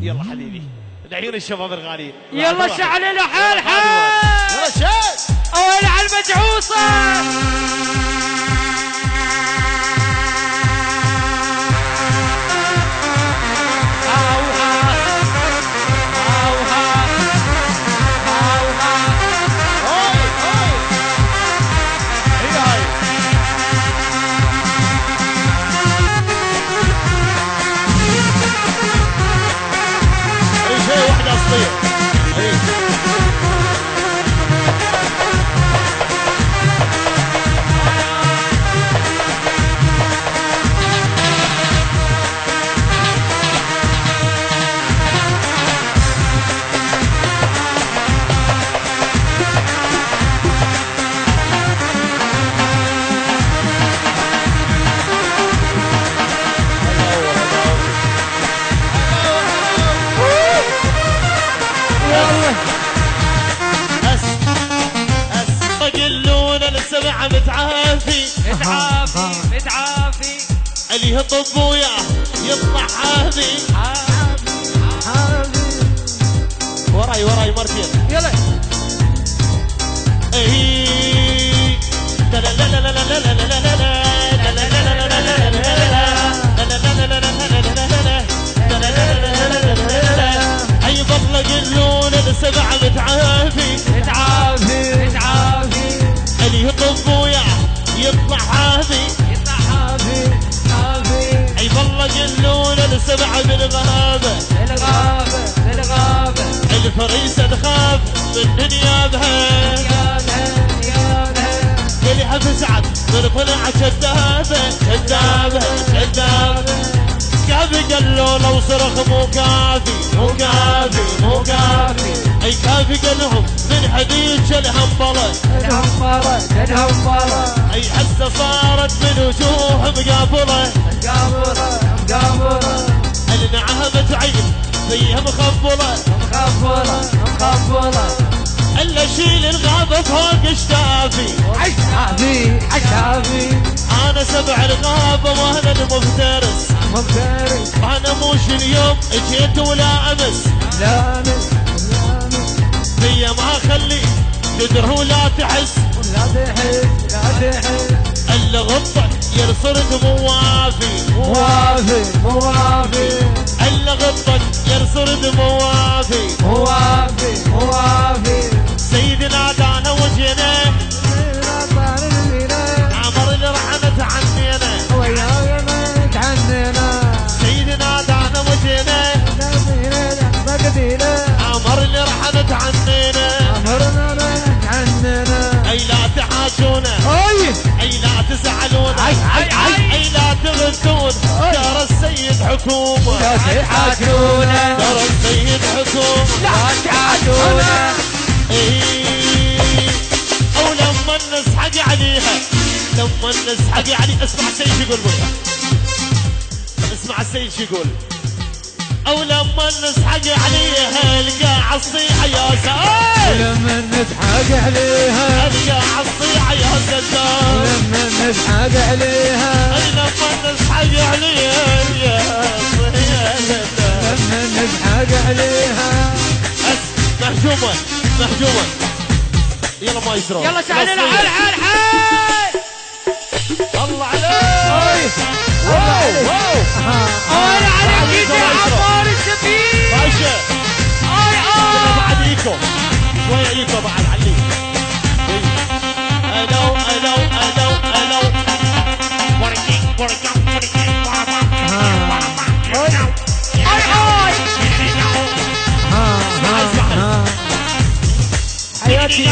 يلا حبيبي العيون الشباب الغاليين يلا شعل له حال حال يلا شاد وين على المجعوصه متعافي اللي يهطب وياه يطلع حافي وراي مرتين يلا اي لا لا لا لا لا لا لا اي بطلق اللون السبع متعافي اللي يهطب وياه يطلع حافي اي بلق اللون السبع بالغابة الفريسة تخاف من نيابها اللي حب سعد من طلع كذابة كافي قال له لو صرخ مو كافي اي كافي قالهم من حديث الهمبلة اي حسه صارت من وجوه مقابلة النعامة تعيد فيها مخبلة الا شيل الغابة فوق اشتافي انا سبع الغابة وانا المفترس انا موش اليوم اجيت ولا امس فيا ما خلي تدر ولا تحس الا غطك يرصد موافي الا غطك يرصد موافي سيدنا دانا وجهنا عمر اللي رحمت عنينا سيدنا دانا وجهنا عمر اللي رحمت عنينا اي لا تحاجونا اي لا تزعلونا اي لا تغثون ترى السيد حكومة ترى السيد حكومة او لما نسحق عليها اسمع السيد شو يقول اسمع السيد شو يقول او لما نسحق عليها القاع الصيحة يا سائل لما نسحق عليها القاع الصيحة يا سداد لما نسحق عليها لما نسحق عليها يا سداد لما نسحق عليها محجومة يلا ما يسرون يلا شعل له حال الله عليك وين عليك يا عمار السفير باشا بعد ايكو شوية ايكو بعد عليك الو حياتي